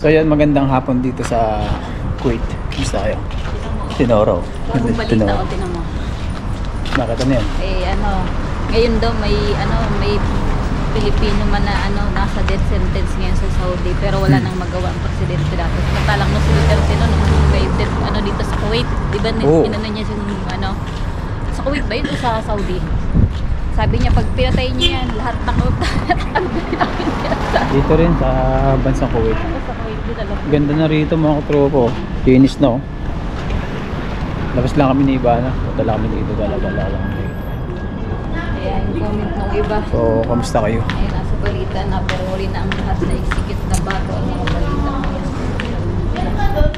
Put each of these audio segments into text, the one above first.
So yan, magandang hapon dito sa Kuwait. Gusto kayo? Tinoro. Bagong balita o tinan mo. Bakit ano yan? Ngayon daw may Pilipino man na nasa death sentence ngayon sa Saudi pero wala nang magawa ang presidente dapat. Matalang no si Duterte may death dito sa Kuwait. Di ba inano niya yung sa Kuwait ba yun o sa Saudi? Sabi niya pag pinatay niya yan lahat ng dito rin sa bansang Kuwait. Sa Kuwait din alam. Ganda na rito mga katropo. Finish na oh. Labas lang kami ni Ivana. Punta lang kami dito. Gala-gala lang. Ayan, yung comment ng iba. So, kamusta kayo? Ayun, nasa balita na pero huli na ang lahat na execute na bago ang mga balita.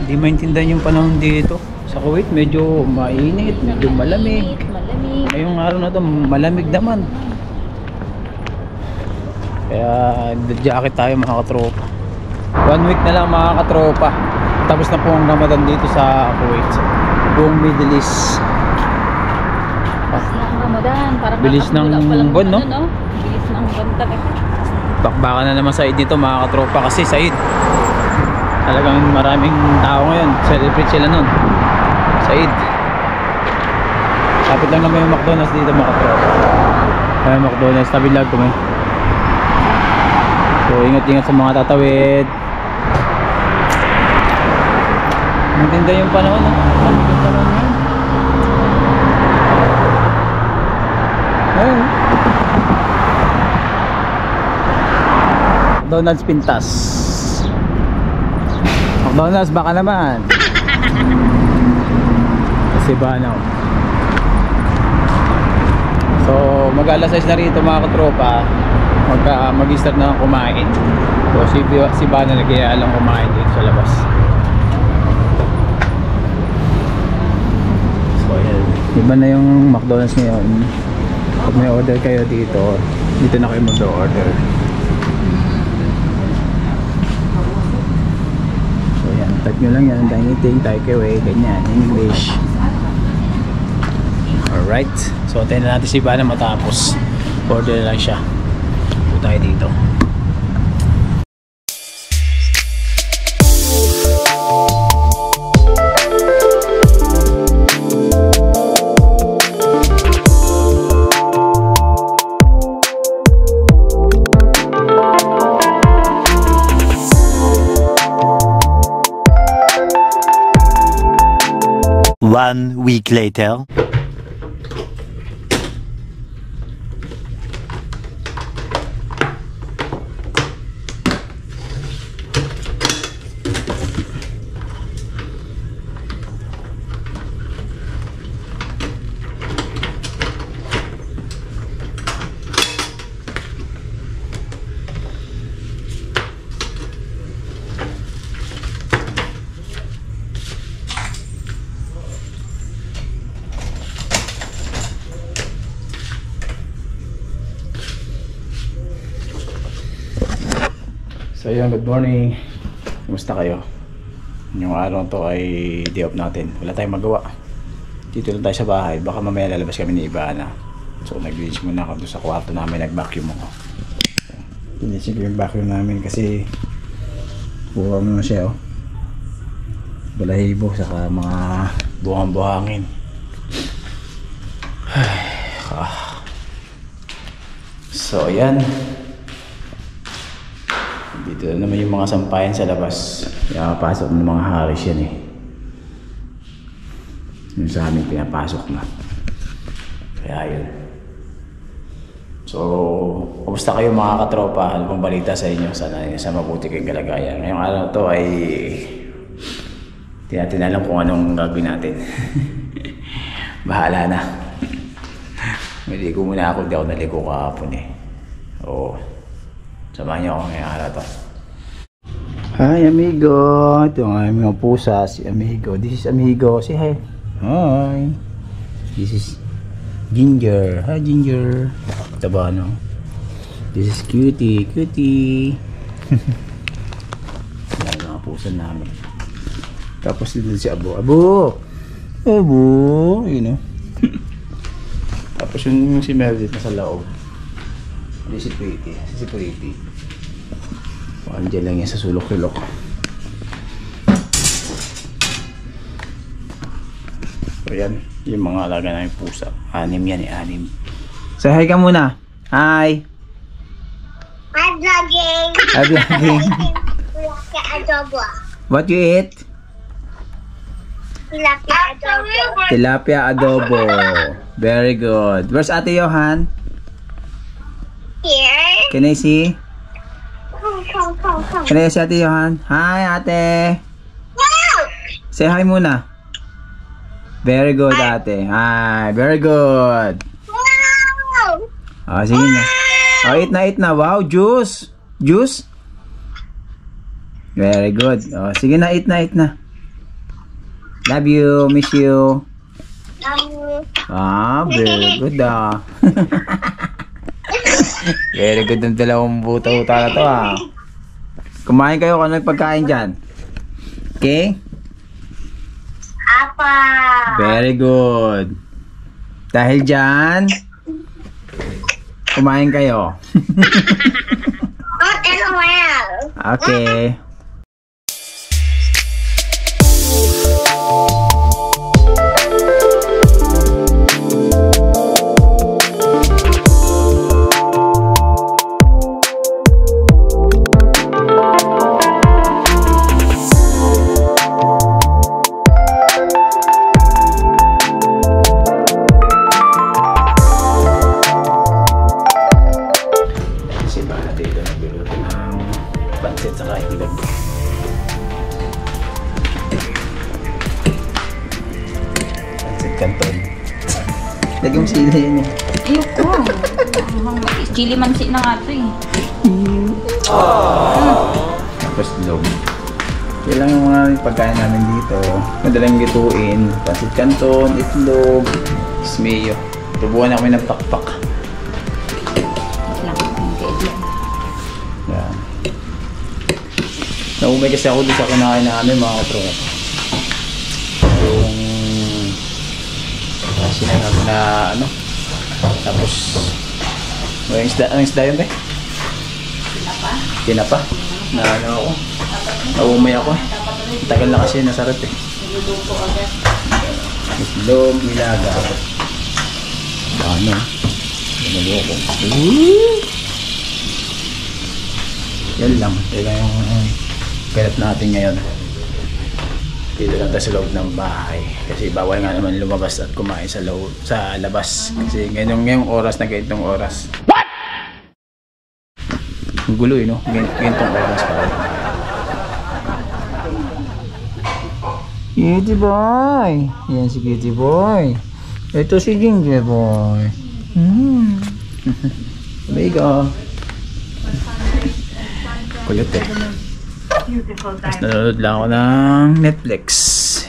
Hindi maintindihan yung panahon dito. Sa Kuwait, medyo mainit, medyo malamig. Malamig. Ngayong araw na to, malamig naman. Kaya, jacket tayo mga katropa. 1 week na lang mga katropa. Tapos na po ang Ramadan dito sa Kuwait. Buong Middle East. Ramadan, parang bilis ng buwan, no? Bilis ng buwan talaga. Bakbakan na naman Said dito mga katropa kasi Said talagang maraming tao ngayon. Celebrate sila nun. Said. Kapit lang naman yung McDonald's dito mga katropa. Kaya McDonald's tabi lag ko may. So ingat-ingat sa mga tatawid. Maganda yung panahon, no? Maganda yung panahon ngayon. Ayun. McDonald's Pintas. McDonald's baka naman. Kasi ba no? So mag-alas 6 na rito mga katropa. Mag-start na kumain. So si Bana nag-iaya lang kumain dito sa labas. So ayan. Iba na yung McDonald's ngayon. Pag may order kayo dito na kayo mag-order. So yan, type nyo lang yan, anything, takeaway, ganyan, in English. Alright, so antayin na natin si Ivana matapos. Order lang siya. Punta tayo dito. One week later. So yun, good morning. Kumusta kayo? Yung araw to ay day off natin. Wala tayong magawa. Dito lang tayo sa bahay. Baka mamaya lalabas kami ni Ivana. So nag-reach muna ako doon sa kwarto namin. Nag-vacuum ako. Pinisip ko yung vacuum namin kasi buha mo na siya oh. Balahibo saka mga buhang-buhangin. So ayan. Dito naman yung mga sampayan sa labas. Pinapasok ng mga haris yan eh. Yung sa amin pinapasok na. Kaya yun. So, kumusta kayo mga katropa? Ano pong balita sa inyo? Sana sa mabuti kayong kalagayan. Ngayong araw to ay hindi natin alam kung anong gagawin natin. Bahala na. Maligo muna ako. Hindi ako naligo kahapon eh. Oo. Samahan niyo ako ngayong araw to. Hi amigo. Ito ang aming mga pusa. Si amigo. This is amigo. Say hi. Hi. This is Ginger. Hi Ginger. Ito ba no? This is Cutie. Cutie. Yan ang mga pusa namin. Tapos dito si Abo. Abo. Abo. Yun know? Tapos yung si Meredith nasa loob. Hindi si Pretty. Si Pretty. Andiyan lang yan sa sulok-sulok. So yan, yung mga alaga namin pusa. 6 yan eh, 6. Say hi ka muna. Hi. I'm vlogging. Hi vlogging. Tilapia adobo. What you eat? Tilapia adobo. Tilapia adobo. Very good. Where's Ate Johan? Here. Can I see? Come. Can I see Ate Johan? Hi Ate. Wow! Say hi muna. Very good Ate. Hi. Very good. Wow! Ah, sige na. Oh, eat na. Wow, juice. Juice? Very good. Oh, sige na, eat na. Love you, miss you. Ah, very good ah. Very good ang dalawang buta-buta na to ah. Kumain kayo kung nagpagkain dyan. Okay? Apa. Very good. Dahil dyan, kumain kayo. Hot and well. Okay. Kanton. Lagyan mo sila yan eh. Ayoko. Chili mansi na nga ito eh. Tapos log. Yan lang yung mga pagkain namin dito. Madalang gituin. Pasit kanton, itlog, ismeyo. Tubuhan na kami ng pakpak. Yan. Naumay kasi ako doon sa kinain namin mga katropa. Yung sinabi na ano. Tapos yung isda, anong isda yun eh? Tinapa. Na ano ako. Naumay ako eh. Tagal na kasi nasarap eh. Itlog, nilaga. Ano? Ano ko? Yan lang. Yan lang yung ganap natin ngayon. Dito lang tayo sa loob ng bahay. Kasi bawal nga naman lumabas at kumain sa loob, sa labas. Kasi ngayong oras na ganitong oras. What? Ang gulo eh, no? Ganitong oras pa. Kitty boy! Yan si Kitty boy. Ito si Ginger boy. Amigo. Kulit eh. Tapos nanonood lang ako ng Netflix.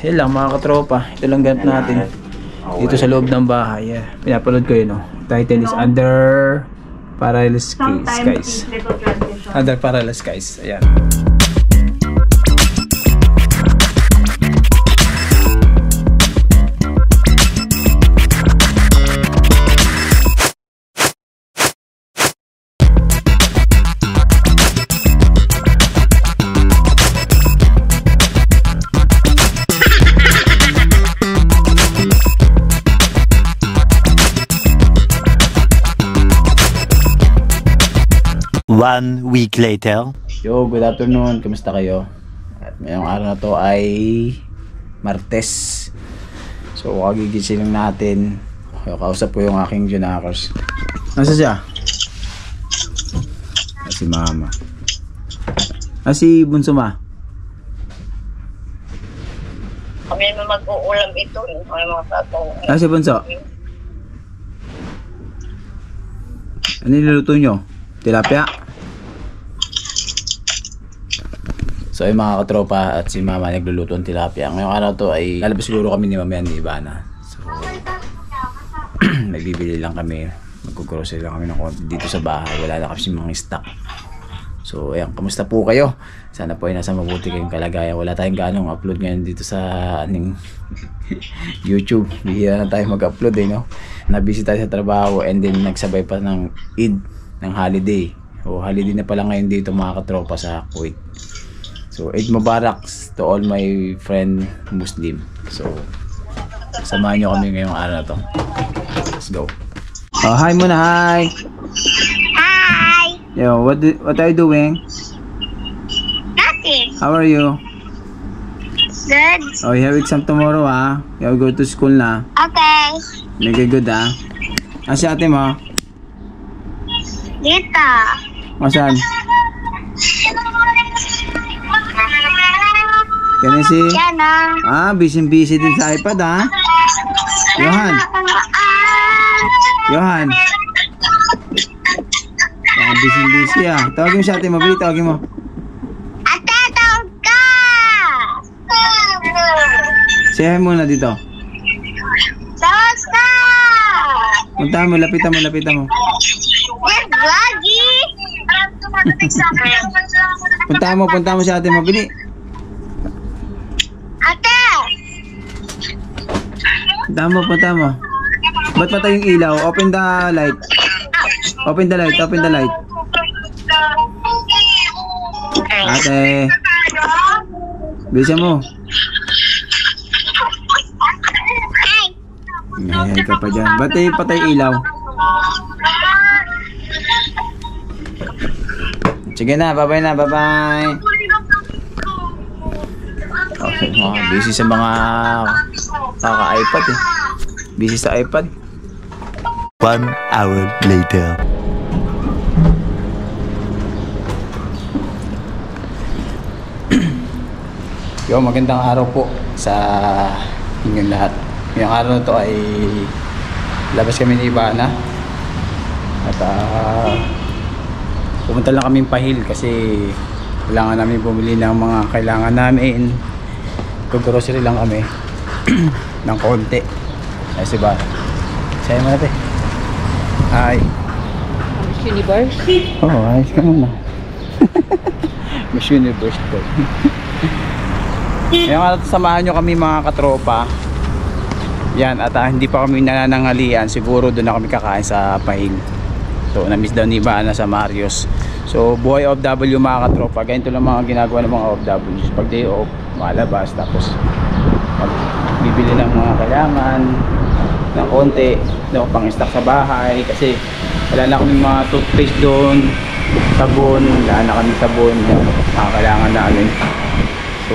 Yan lang mga katropa. Ito lang ganap natin dito sa loob ng bahay. Pinapanood ko yun. Title is Under Parallel Skies. Under Parallel Skies. Ayan. One week later. Yo, good afternoon. Kamusta kayo? At ngayong araw na to ay Martes. So, kagigising natin. Kausap ko yung aking junakers. Nasa siya? Si Mama. Si Bunso Ma. Kami naman mag-uulam ito. Kami mga tatong. Si Bunso. Ano niluluto nyo? Tilapia? So ay mga katropa at si Mama nagluluto ng tilapia. Ngayong araw to ay lalabas siguro kami ni Mama ni Ivana. So nagbibili lang kami. Mag-grocery lang kami ng konti dito sa bahay. Wala na kasi mga stock. So ayan, kamusta po kayo? Sana po ay nasa mabuti kayong kalagayan. Wala tayong ganong upload ngayon dito sa aning YouTube. Bihira na tayo mag-upload eh, no? Nabisi tayo sa trabaho and then nagsabay pa ng Eid, ng holiday. O holiday na pala ngayon dito mga katropa sa Kuwait. So Eid Mubarak to all my friend Muslim. So Samahan nyo kami ngayong araw na to. Let's go. Oh, hi muna, hi. Hi! Yo, what are you doing? Nothing. How are you? Good. Oh, you have exam tomorrow, ah. You have go to school na. Okay. Make good, ah. Si ate mo? Dito. Asan? Can I see? Yan Ah, busy din sa iPad, ah. Johan. Johan. Ah, busy, ah. Tawagin mo si ate mo. Bili, tawagin mo. Ate, tawag ka! Say hi muna dito. Tawag ka! Punta mo, lapitan mo. We're vlogging! Punta mo si ate mo. Bili. Ate! Punta mo. Ba't patay yung ilaw? Open the light. Open the light. Ate. Bisa mo. Ngayon ka pa dyan. Ba't patay ilaw? Sige na, bye-bye na, bye-bye. Okay, busy sa mga kaka-iPad eh. Busy sa iPad. 1 hour later. Yo, magandang araw po sa inyong lahat. Ngayong araw na to ay labas kami ni Ivana. At pumunta lang kami pahil kasi kailangan namin bumili ng mga kailangan namin. Grocery lang kami ng konti. Ay si ba? Say mo natin. Hi. Miss Universe. Oh, ayos ka muna. Miss Universe po. Ngayon nga samahan nyo kami mga katropa. Yan, at hindi pa kami nananangalian. Siguro doon na kami kakain sa Pahing. So na-miss daw ni Ivana sa Marios. So buhay OFW mga katropa. Ganito lang mga ginagawa ng mga OFW. Pag day off, malabas. Tapos bibili ng mga kailangan ng konti, pang stock sa bahay. Kasi wala na kami mga toothpaste doon, sabon, wala na kami sabon, mga kailangan namin. So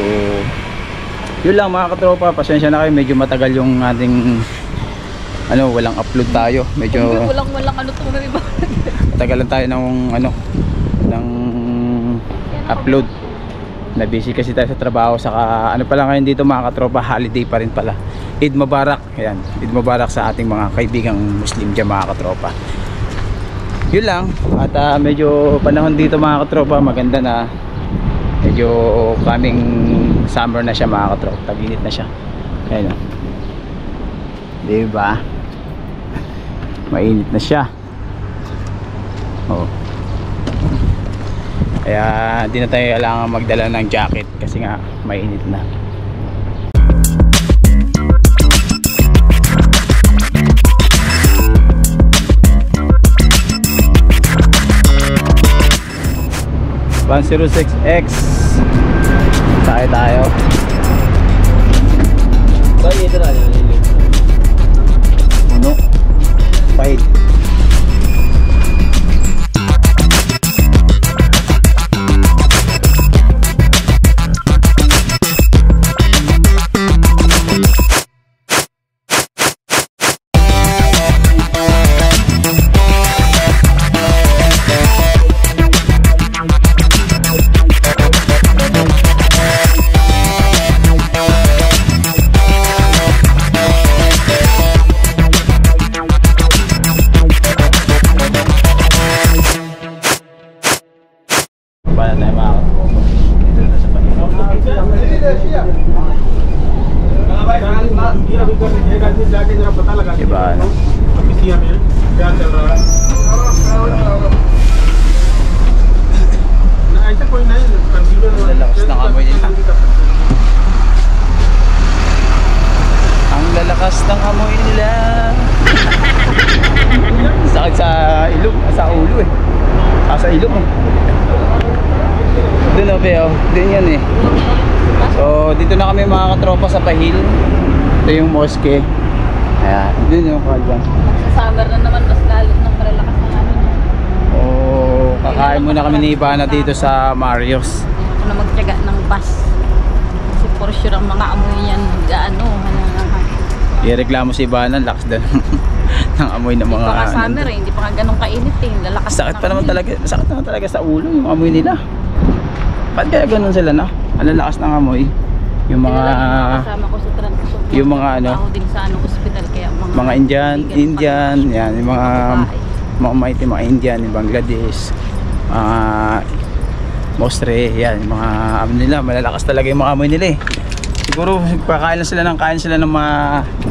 yun lang mga katropa, pasensya na kayo, medyo matagal yung ating walang upload tayo, medyo Walang ano to na iba. matagalan tayo ng upload. Na busy kasi tayo sa trabaho, saka pa lang ngayon dito mga katropa, holiday pa rin pala. Eid Mubarak. Ayan, Eid Mubarak sa ating mga kaibigang Muslim dyan mga katropa. Yun lang. At medyo panahon dito mga katropa, maganda na. Medyo coming summer na siya mga katropa. Tag-init na siya. Ayan o. Diba? Mainit na siya. Oh. Kaya hindi na tayo kailangan magdala ng jacket kasi nga mainit na. (106X) tayo. Kaya ito na puno pahit. Diba ano? Lalakas ng amoy nila. Ang lalakas ng amoy nila. Sakit sa ilong, sa ulo eh. Sa ilong eh. Doon o Beo, doon yan eh. So dito na kami mga katropa sa Pahil. Ito yung mosque. Ayan, dun yung kagwan. Sa summer na naman, mas lalo nang malalakas ng ano. Oh, kakain muna kami ni Ivana dito sa Marios. Ako na magtiyaga ng bus. Kasi for sure ang mga amoy yan, gaano. Ireklamo si Ivana, lakas din ng amoy ng mga... Hindi pa ka summer eh, hindi pa ka ganun kainit eh. Lalakas Sakit na pa naman kami. talaga, sakit naman talaga sa ulo yung amoy nila. Ba't kaya ganun sila na? Ang lalakas ng amoy. Yung mga... kasama ko sa transport. yung mga ano, Ako din sa anong ospital kaya mga Indian, yan, yung mga maitim, mga Indian, yung Bangladesh, Mostre, yan, yung mga amoy nila, malalakas talaga yung mga amoy nila eh. Siguro kain sila ng mga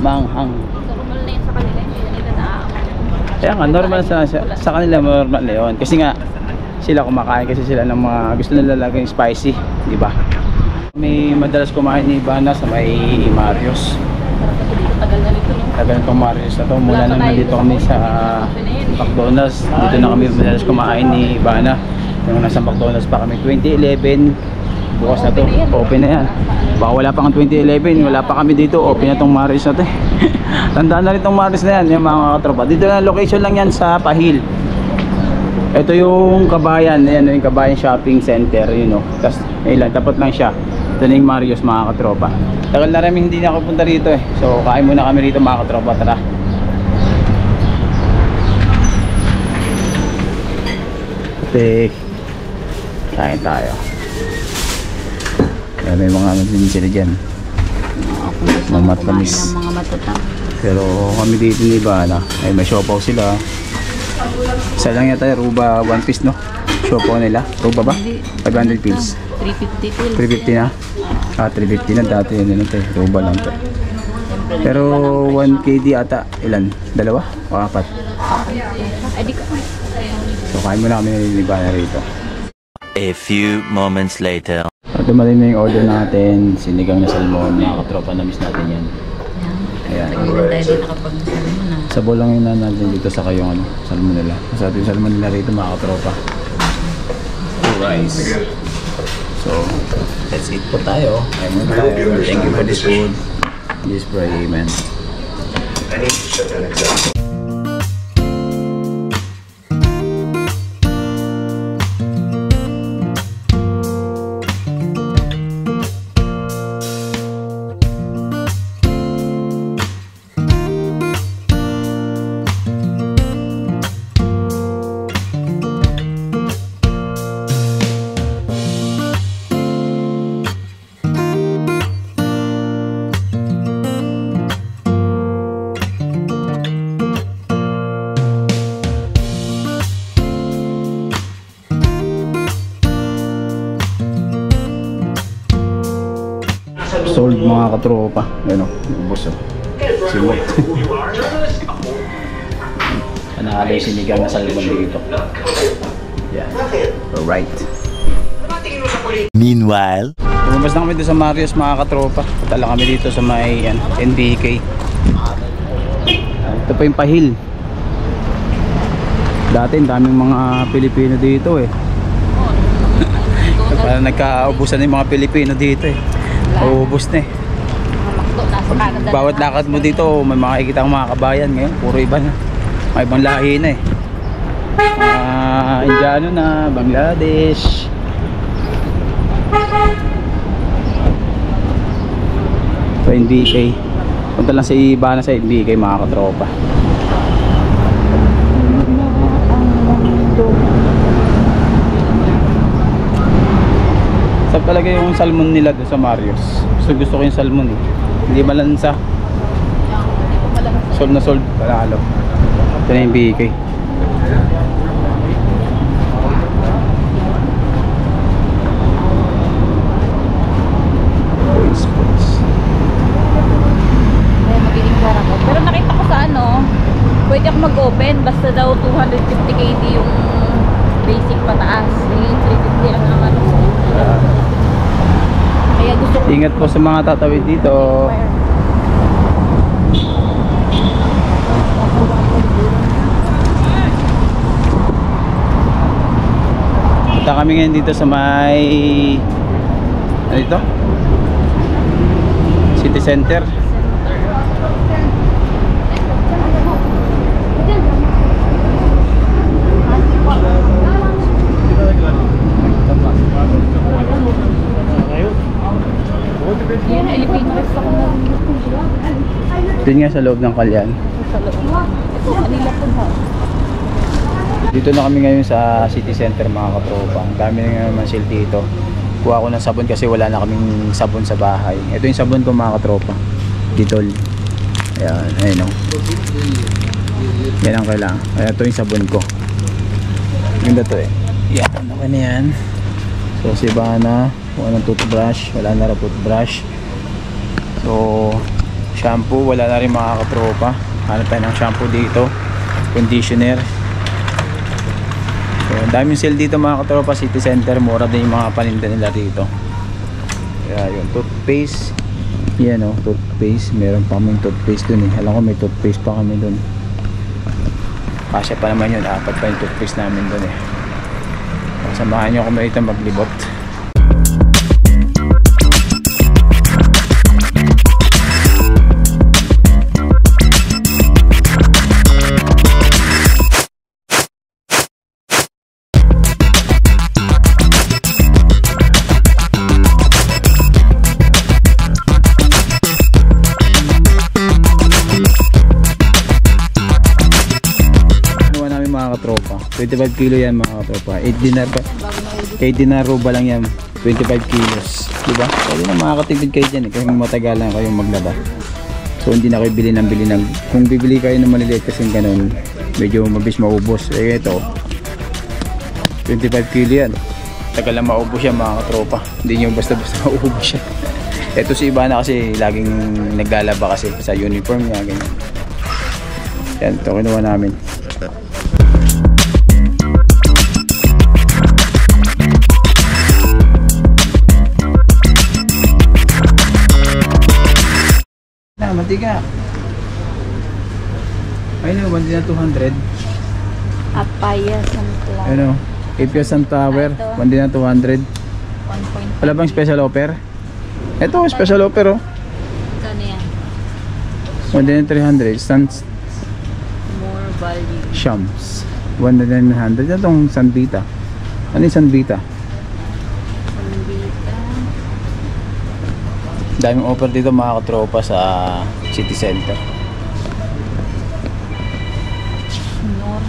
manghang. So normal na yun sa kanila, hindi na nila naaamoy. Kaya nga, normal sa kanila, normal na yun. Kasi nga, sila kumakain kasi sila ng mga gusto nila laging spicy, di ba? May madalas kumain ni Ivana sa may Marios. Kasi dito tagal na nito no. Tagal itong Marios na to. Mula nang nandito kami sa McDonald's, dito na kami madalas kumain ni Ivana. Yung nasa McDonald's pa kami 2011. Bukas na to, open na yan. Baka wala pa nga 2011, wala pa kami dito, open na tong Marios na to. Tandaan na rin tong Marios na yan, yung mga katropa. Dito na location lang yan sa Pahil. Ito yung Kabayan, ayan yung Kabayan Shopping Center, yun o. Tapos ilan, tapat lang siya. Ito na yung Marios, mga katropa. Tagal na rin hindi na ako punta rito eh. So kain muna kami rito, mga katropa, tara. Kain tayo. Ayan, may mga ano din sila dyan. Mga matamis. Mga matutam. Pero kami dito ni Ivana, ay may siopaw sila. Isa lang yata yung Ruba, 1 piece no? Siopaw nila, Ruba ba? 500 pills. 350 pills. 350 na? 350 na dati yun ito eh, Ruba lang to. Pero 1 KD ata, ilan? Dalawa? O 4? Ay di ka. So kain muna kami ni Ivana rito. A few moments later. Dumating na yung order natin, sinigang na salmon, mga katropa, na-miss natin yan. Ayan. Tagal tayo din nakapag-sabi mo na. Sabaw lang yun na natin dito sa kayong ano, salmon nila. Sa ating salmon nila rito, mga katropa. Rice. So, let's eat po tayo. Ayun muna tayo. Thank you for this food. This pray, amen. Sold mga katropa. Ayan o, ubos o. Simot. Panalo yung sinigang na salmon dito. Yeah. Alright. Meanwhile, Lumabas na kami dito sa Marios, mga katropa. Patala kami dito sa may NBK. Ito pa yung Pahil. Dati daming mga Pilipino dito eh. Parang nagkaubusan na yung mga Pilipino dito eh. Uubos na eh. Mga makdo, nasa Canada. Bawat lakad mo dito, may makikita kang mga kabayan ngayon. Puro iba na. May ibang lahi na eh. Indiano na, Bangladesh. Sa NBK. Punta lang sa iba na sa NBK, mga katropa. Sarap talaga yung salmon nila doon sa Marios. Gusto ko yung salmon eh. Hindi malansa. Sold na sold. Palalo. Ito na yung BK. Kaya magiging pera ko. Pero nakita ko sa ano, pwede ako mag-open. Basta daw 250 KD yung basic pataas. Yung 350 ang ano. Kaya gusto ko. Ingat po sa mga tatawid dito. Punta kami ngayon dito sa may ano dito? City Center. Yan, Filipino restaurant na rin. Doon nga sa loob ng Kalyan. Sa loob. Ito, Manila po ba? Dito na kami ngayon sa city center mga katropa. Ang dami na naman sale dito. Kuha ko ng sabon kasi wala na kaming sabon sa bahay. Ito yung sabon ko mga katropa. Dettol. Ayan, ayun o. Yan ang kailangan. Ayan, ito yung sabon ko. Ganda to eh. Yan, okay na yan. So si Bana, kuha ng toothbrush. Wala na rin toothbrush. So shampoo, wala na rin mga katropa. Hanap tayo ng shampoo dito. Conditioner. So, daming sale dito mga katropa, city center, mura din yung mga paninda nila dito. Kaya yun, toothpaste. Yan o, toothpaste. Meron pa kaming toothpaste dun eh. Alam ko may toothpaste pa kami dun. Kasya pa naman yun, 4 pa yung toothpaste namin dun eh. Samahan nyo kung may itang maglibot. Tropa 25 kilo yan mga katropa. 8 dinar ba lang yan, 25 kilos, diba? Pwede na makakatipid kayo dyan eh, kasi matagal lang kayong maglaba. So hindi na kayo bili ng kung bibili kayo ng maliliit kasi ganun medyo mabilis maubos. Eh ito 25 kilo yan, tagal lang maubos yan mga katropa. Hindi nyo basta maubos siya. Ito si Ivana kasi laging naglalaba kasi sa uniform niya ganyan. Yan, ito kinuha namin. Mantika. Ayun, 1 din na 200. Apaya Sunflower. Ano? Ipia Sunflower, 1 din na 200. 1.5. Wala bang special offer? Ito, special offer oh. Kano yan? 1 din na 300. Sans More value. Shams. 1 din na 900. Itong Sanvita. Ano yung Sanvita? Sanvita. Daming offer dito mga katropa sa city center. Norm.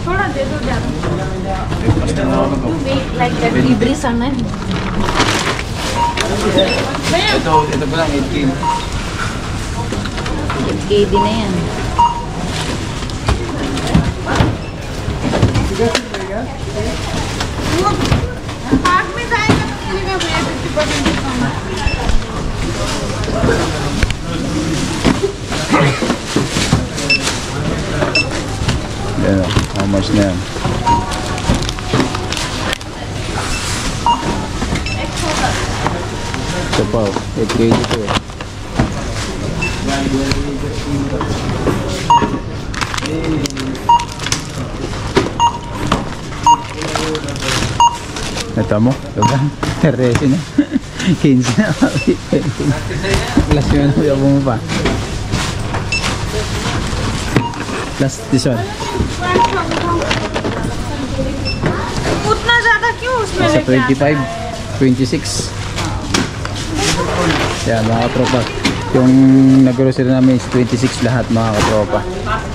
थोड़ा दे दो ज्यादा like that Libre sana Ito pa lang 8K. 8K din na yan. Park में जाएगा तो मिलेगा भैया 50% discount Yan o, how much na yan? Ito pa o, 8K dito eh. Ito mo, ito ba? 13 na 15 na plus yun, ayaw mo pa plus this one उतना ज्यादा क्यों उसमें nasa लेके आता है? 25, 26 yan mga katropa, yung nag-grocery namin is 26 lahat mga katropa,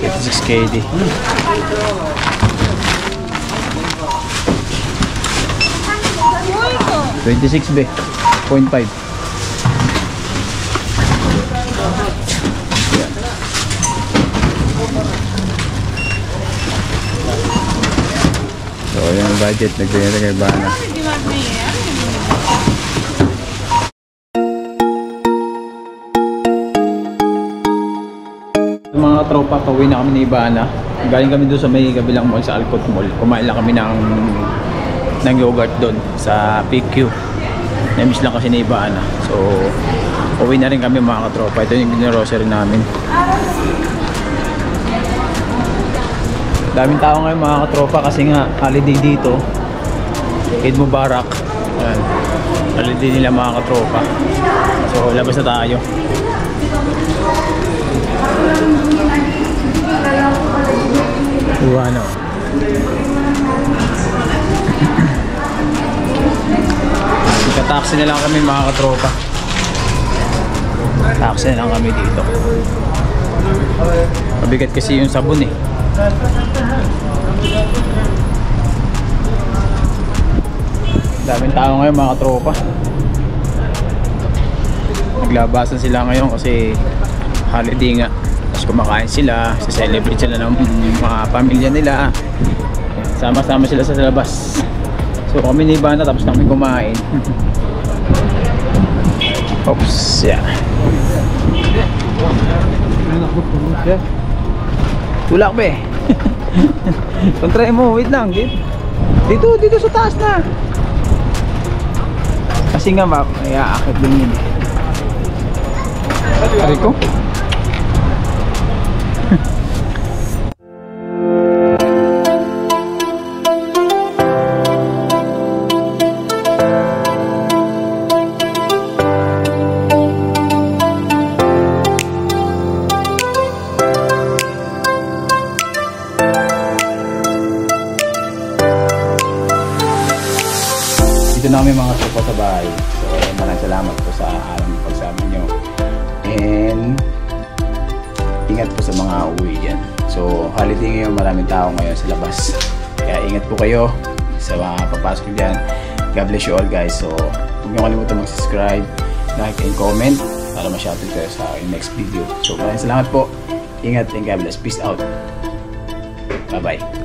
26 KD. 26 be, 0.5. So yung budget nagbigay na kay Bana. दिमाग में है यार Mga tropa, pauwi na kami ni Bana. Galing kami doon sa may kabilang mall sa Alcott Mall. Kumain lang kami ng yogurt doon sa PQ. Na-miss lang kasi ni Bana. So pauwi na rin kami mga katropa. Ito yung grocery namin. Daming tao ngayon mga katropa kasi nga holiday dito. Eid Mubarak. Ayan. Holiday nila mga katropa. So labas na tayo. Ano? Taxi na lang kami mga katropa. Taxi na lang kami dito. Mabigat kasi yung sabon eh. Daming tao ngayon mga katropa. Naglabasan sila ngayon kasi holiday nga. Tapos kumakain sila, celebrate sila ng mga pamilya nila. Sama-sama sila sa labas. So kami ni Ivana tapos na kami kumain. Oops, yeah. Tulak be. Kontray mo, wait lang. Dito sa taas na. Kasi nga map, may aakit din yun. Ari ko. Dito na kami mga tropa sa bahay. So maraming salamat po sa araw ng pagsama nyo. And ingat po sa mga uwi dyan. So holiday ngayon, maraming tao ngayon sa labas. Kaya ingat po kayo sa mga papasok dyan. God bless you all guys. So huwag nyo kalimutan mag-subscribe, like and comment para ma-shoutout kayo sa next video. So maraming salamat po. Ingat and God bless. Peace out. Bye bye.